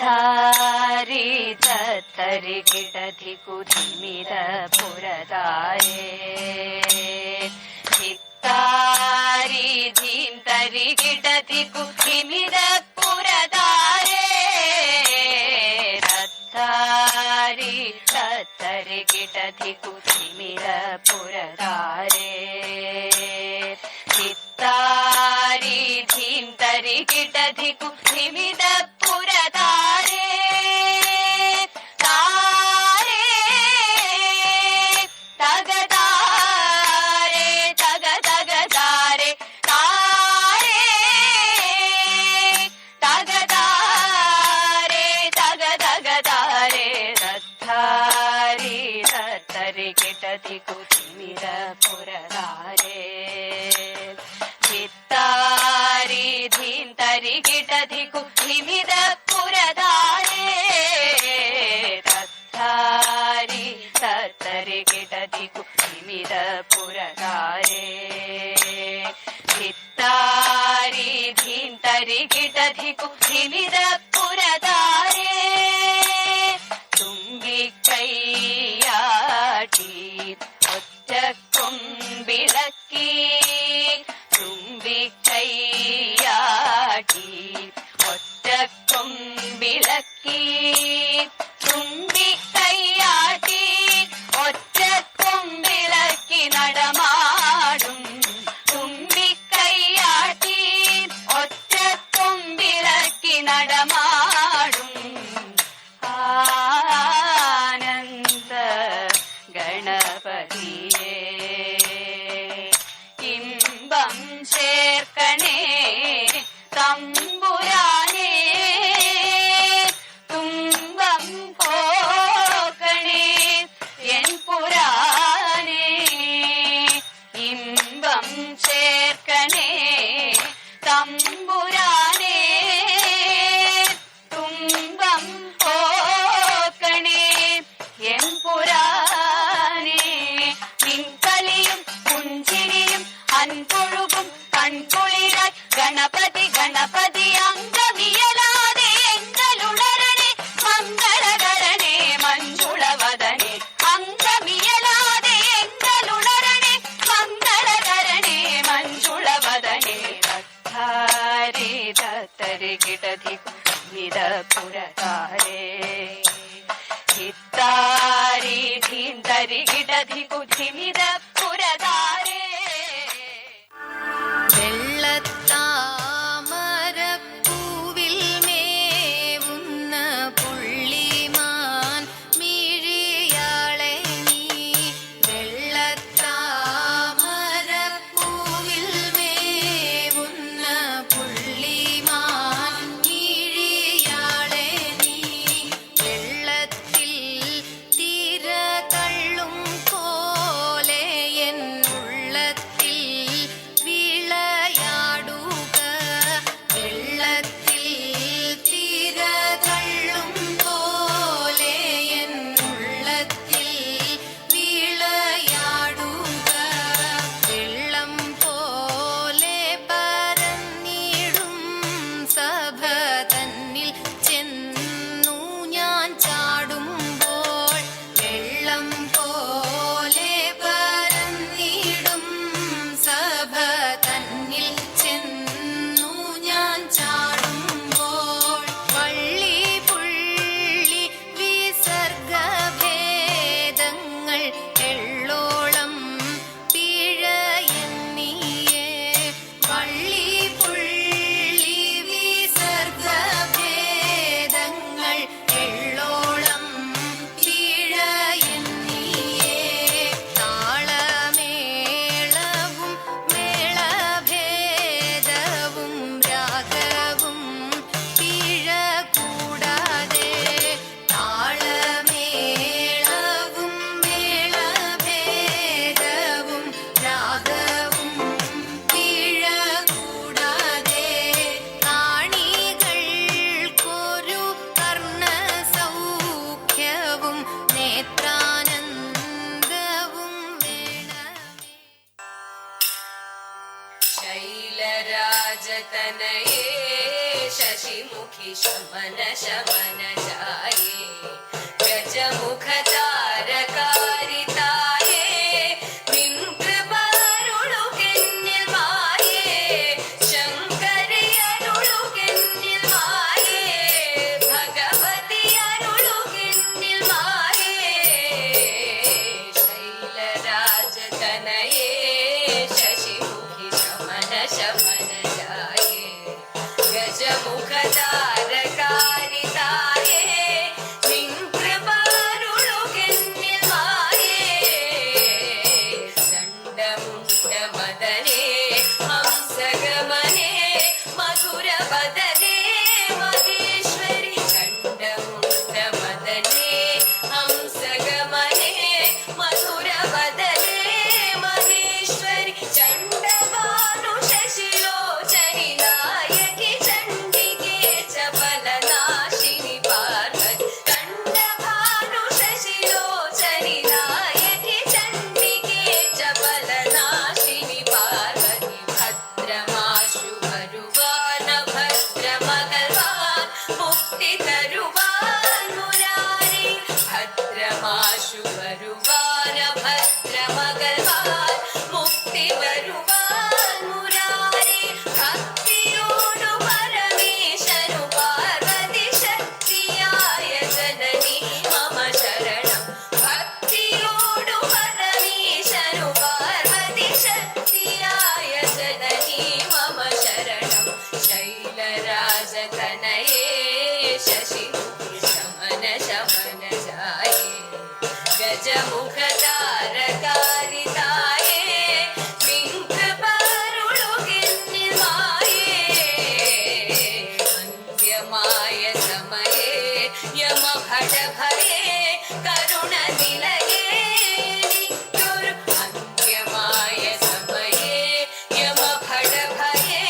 ಧಾರಿ ತತ್ತರಿ ಗಿಡಧಿ ಕುಧಿಮಿದ ಪುರದಾರೆ ಚಿತ್ತಾರಿ ಧೀಂತರಿ ಗಿಡಧಿ ಕುಧಿಮಿದ ಪುರದಾರೆ ರತ್ತಾರಿ ತತ್ತರಿ ಗಿಡಧಿ ಕುಧಿಮಿದ ಪುರದಾರೆ ಚಿತ್ತಾರಿ ಧೀಂತರಿ ಗಿಡಧಿ ಕುಧಿಮಿದ ಪುರದಾರೆ ತಾರೆ ತಗದಾರೆ ತಗ ತಗದಾರೆ ತಾರೆ ತಗದಾರೆ ತಗ ತಗದಾರೆ ರತ್ತಾರಿ ರತ್ತರಿ ಗಿಡಧಿ ಕುಧಿಮಿದ ಪುರದಾರೆ ಚಿತ್ತಾರಿ ಧೀಂತರಿ ಗಿಡಧಿ ಕುಧಿಮಿದ ಪುರದಾರೆ ರತ್ತಾರಿ ತತ್ತರಿ ಗಿಡಧಿ ಕುಧಿಮಿದ ಪುರದಾರೆ ಚಿತ್ತಾರಿ ಧೀಂತರಿ ಗಿಡಧಿ ಕುಧಿಮಿದ ಪುರದಾರೆ ತುಂಬಿ ಕೈಯಾಟಿ ಒಚ್ಚ ಕೊಂಬಿಳಕ್ಕಿ ತುಂಬಿ ಕೈಯಾಟಿ ಒಚ್ಚ ಕೊಂಬಿಳಕ್ಕಿ ತುಂಬಿ ಕೈಯಾಟಿ ಒಚ್ಚ ಕೊಂಬಿಳಕ್ಕಿ നടമാടും ತುಂಬಿ ಕೈಯಾಟಿ ಒಚ್ಚ ಕೊಂಬಿಳಕ್ಕಿ നടമാടും ആനന്ദ ഗണപതിയേ ഇമ്പം ചേർക്കണേ തമ്പുരാനേ തുമ്പം പോകണേ എൻ പുരാനേ ഇമ്പം ചേർക്കണേ തമ്പുരാനേ തുമ്പം പോകണേ എൻ പുരാനേ നിൻകലിയും പുഞ്ചിരിയും അൻപൊഴുകും കൺകുളിരായി ഗണപതി ഗണപതി അംഗമിയലാതെ എങ്കലുണരണേ മംഗളകരണേ മഞ്ജുളവദനേ അംഗമിയലാതെ എങ്കലുണരണേ മംഗളകരണേ മഞ്ജുളവദനേ രത്താരി തത്തരി ಗಿಡಧಿ ಕುಧಿಮಿದ ಪುರದಾರೆ ಚಿತ್ತಾರಿ ಧೀಂತರಿ ಗಿಡಧಿ ಕುಧಿಮಿದ ಪುರದಾರೆ വെള്ളത്താമരപ്പൂവിൽ മേവുന്ന പുള്ളിമാൻ മിഴിയാളെ നീ വെള്ളത്താമരപ്പൂവിൽ മേവുന്ന പുള്ളിമാൻ മിഴിയാളെ നീ വെള്ളത്തിൽ തിര തള്ളും പോലെ എൻ ഉള്ളത്തിൽ വിളയാടുക വെള്ളത്തിൽ തിര തള്ളും പോലെ എൻ ഉള്ളത്തിൽ വിളയാടുക വെള്ളം പോലെ പരന്നിടും സഭ തന്നിൽ ചെന്നു ഞാൻ ചാടുമ്പോൾ വെള്ളം പോലെ പരന്നിടും സഭ തന്നിൽ ചെന്നു ഞാൻ ചാടുമ്പോൾ വള്ളി പുള്ളി വിസർഗഭേദങ്ങൾ എള്ളോളം പിഴയെന്നിയേ വള്ളി പുള്ളി വിസർഗഭേദങ്ങൾ എള്ളോളം പിഴയെന്നിയേ താളമേളവും മേളഭേദവും രാഗവും പിഴ കൂടാതെ താളമേളവും മേളഭേദവും രാഗവും പിഴ കൂടാതെ കാണികൾക്കൊരു കർണസൗഖ്യവും നേത്രാനന്ദവും വേണമേ ശൈലരാജതനയേ ശശിമുഖി शमन शमन जाये गजमुख तारकारिताये നിൻകൃപാരുളുകെന്നിൽ മായേ ശങ്കരിയരുളുകെന്നിൽ മായേ ഭഗവതിയരുളുകെന്നിൽ മായേ ശൈലരാജതനയേ ശശിമുഖി ശമന ശമന ജായേ ഗജമുഖ താരകാരിതായേ നിൻകൃപാരുളുകെന്നിൽ മായേ ദണ്ഡമുണ്ട മദനേ ഹംസഗമനേ മധുരവദനേ മഹേശ്വരി ദണ്ഡമുണ്ട മദനേ ഹംസഗമനേ മധുരവദനേ മഹേശ്വരി ചണ്ഡഭാനു ശശിലോചനി നായകി ചണ്ഡികേ ചപലനാശിനി പാർവതി ചണ്ഡഭാനു ശശിലോചനി നായകി ചണ്ഡികേ ചപലനാശിനി പാർവതി ഭദ്രമാശു വരുവാന ഭദ്രമകൽവാൻ മുക്തി തരുവാൻ മുരാരി ഭദ്രമാശു വരുവാന ഭദ്രമകൽവാൻ മുക്തി വരുവാൻ മുരാരി ഭക്തിയോടു പരമേശനു പാർവതി ശക്തിയായ ജനനി മമ ശരണം ഭക്തിയോടു പരമേശനു പാർവതി ശക്തിയായ ജനനി മമ ശരണം ശൈലരാജതനയേ ശശിമുഖി ശമന ശമന ജായേ ഗജമുഖ താരകാരിതായേ നിൻകൃപാരുളുകെന്നിൽ മായേ അന്ത്യമായ സമയേ യമഭടഭയേ കരുണ നിലയേ എനിക്കൊരു അന്ത്യമായ സമയേ യമഭടഭയേ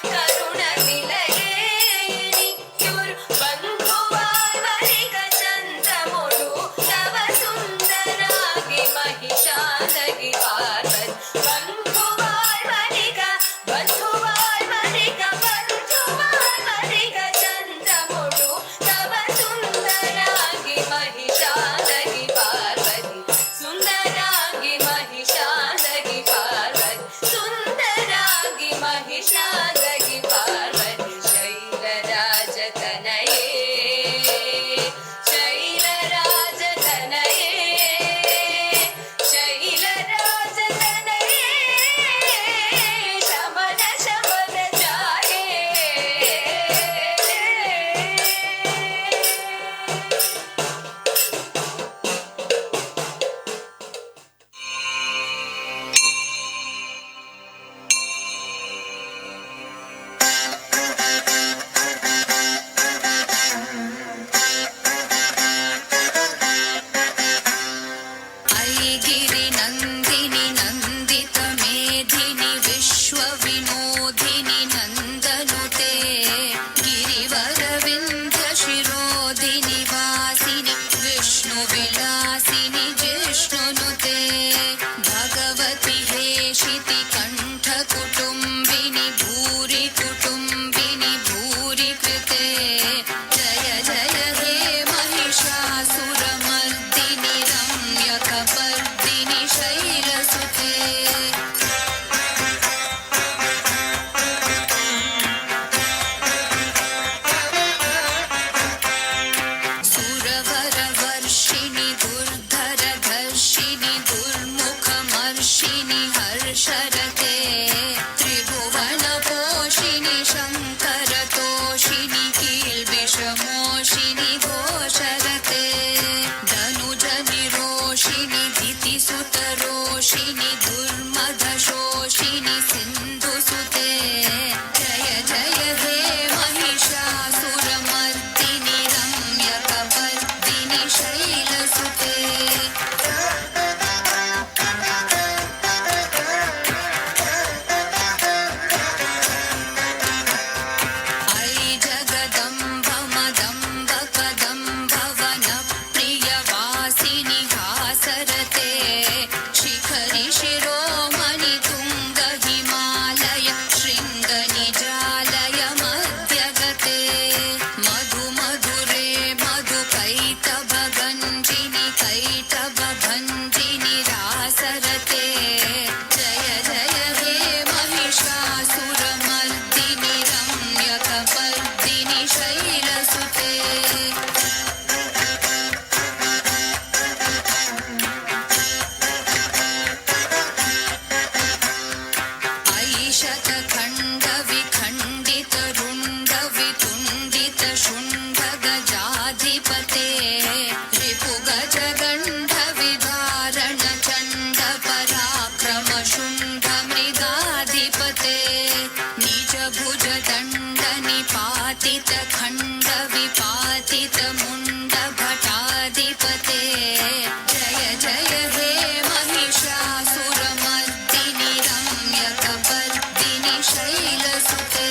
കരുണ നിലയേ എനിക്കൊരു ബന്ധുവായി വരിക ചന്ദ്രമൊഴു തവ സുന്ദരാഗി മഹിഷാനഗി പാർവതി ബന്ധുവായി വരിക ബന്ധുവായി വരിക ബന്ധുവായി വരിക ചന്ദ്രമൊഴു തവ സുന്ദരാഗി മഹിഷാനഗി പാർവതി സുന്ദരാഗി മഹിഷാനഗി പാർവതി സുന്ദരാഗി മഹിഷാനഗി പാർവതി ശൈലരാജതനയേ ശൈലരാജതനയേ ശൈലരാജതനയേ ശമന ശമന ജായേ ऐगिरि नन्दिनि नन्दित मेधिनि विश्वविनोदिनि नन्दनुते गिरिवरविन्द शिरोधिनि वासिनि विष्णुविलासिनि जिष्णुनुते भगवति हेशिति कण्ठकुटुम्बिनि भूरि कुटुम्बिनि भूरि कृते जय जय हे महिषासुरमर्दिनि रम्यकपर्दिनि शैलसुते सुरवरवर्षिणि दुर्धरधर्षिणि दुर्मुखमर्षिणि हर्षरते त्रिभुवनपोषिणि शङ्करतोषिणि कील्बिषमोषिणि घोषरते धनुजनिरोषिणि दितिसुतरोषिणि दुर्मदशोषिणि सिन्धुसुते जय जय हे महिषासुरमर्दिनि रम्यकपर्दिनि शैलसुते ऐ जगदम्ब मदम्ब कदम्ब वनप्रियवासिनि हासरते शिखरि शिरोमणि तुङ्ग हिमालय शृङ्गनिज सरते जय जय हे महिषासुरमर्दिनि रम्यकपर्दिनि शैलसुते शुण्डगजाधिपते रिपुगजगण्डविधारणचण्डपराक्रम शुण्डमृगाधिपते निजभुजदण्डनिपातितखण्डविपातितमुण्डभटाधिपते जय जय हे महिषासुरमर्दिनि रम्यकपर्दिनि शैलसुते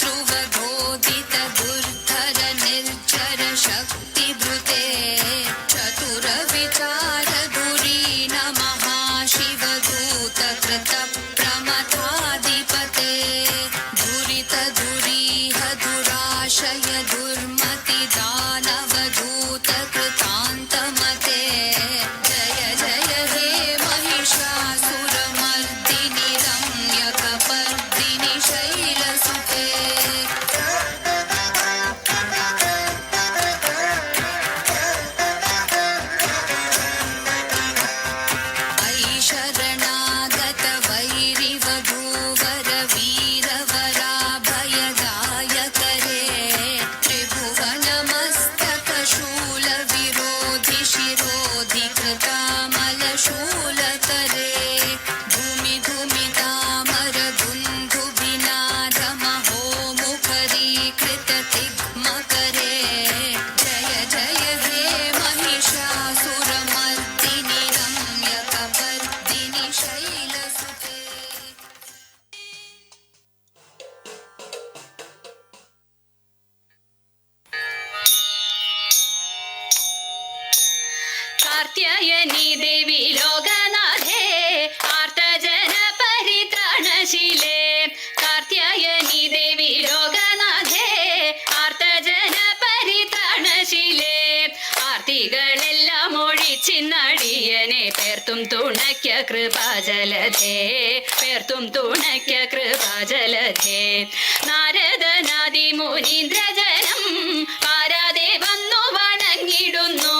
शत्रुवधोदित दुर्धर निर्जर शक्तिभृते चतुर विचार धुरीन महाशिवदूत कृत प्रमथाधिपते दुरित दुरीह दुराशय दुर्मति दानवधूत कृतान्तमते जय जय हे महिषासुरमर्दिनि रम्यकपर्दिनि शैलसुते शरणागत वैरिवधूवर वीरवराभयदायकरे त्रिभुवनमस्तकशूल विरोधि शिरोधि कृतामलशूलकरे धूमि धूमितामर धुन्धुभिनादमहोमुखरीकृत तिग्मकरे जय जय हे महिषासुरमर्दिनि रम्यकपर्दिनि शैलसुते कात्यायनी देवी लोकनाथे आर्तजन परित्राणशीले कात्यायनी देवी लोकनाथे आर्तजन परित्राणशीले ആർത്തികളെല്ലാം ഒഴിച്ചിന്നടിയനെ പേർത്തും തുണയ്ക്ക കൃപാജലധേ പേർത്തും തുണയ്ക്ക കൃപാജലധേ നാരദനാദി മുനീന്ദ്രജനം പാരാതെ വന്നു വണങ്ങിടുന്നു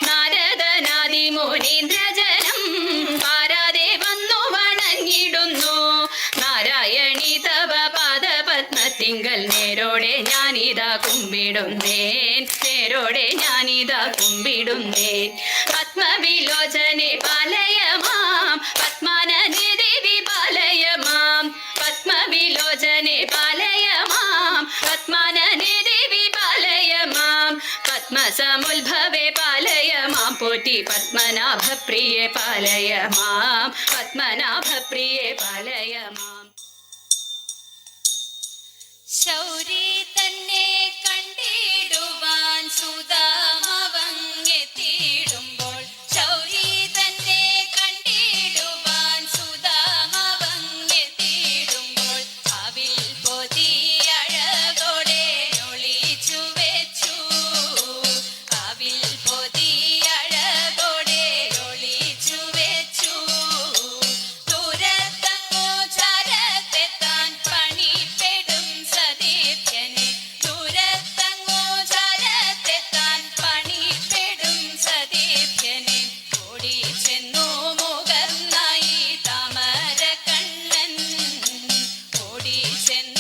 നാരദനാദി മുനീന്ദ്രജനം പാരാതെ വന്നു വണങ്ങിടുന്നു നാരായണി തവ പാദപത്മത്തിങ്കൽ നേരോടെ ഞാനിതാ കുമ്പിടുന്നേൻ നേരോടെ ഞാനിതാ കുമ്പിടുന്നേൻ പത്മവിലോചനെ പാലയ മാം പത്മാനനെ ദേവി പാലയ മാം പത്മവിലോചനെ പാലയ മാം പത്മാനനെ ദേവി പാലയ മാം പത്മസമുദ്ഭവേ പാലയ മാം പോറ്റി പത്മനാഭപ്രിയേ പാലയ മാം പത്മനാഭപ്രിയേ പാലയ മാം ശൗരി തന്നെ കണ്ടിടുവാൻ സുധാമവങ്ങെത്തിയിടുമ്പോൾ ശൗരി തന്നെ കണ്ടിടുവാൻ സുധാമവങ്ങെത്തിയിടുമ്പോൾ അവിൽ പൊതി അഴകോടെ ഒളിച്ചു വെച്ചു അവിൽ പൊതി അഴകോടെ ഒളിച്ചു വെച്ചു ദൂരത്തങ്ങോ ചരത്തെത്താൻ പണിപ്പെടും സദീപ്യനെ ദൂരത്തങ്ങോ ചരത്തെത്താൻ പണിപ്പെടും സദീപ്യനെ ഓടി ചെന്നു മുഖർന്നായി താമര കണ്ണൻ ഓടി ചെന്നു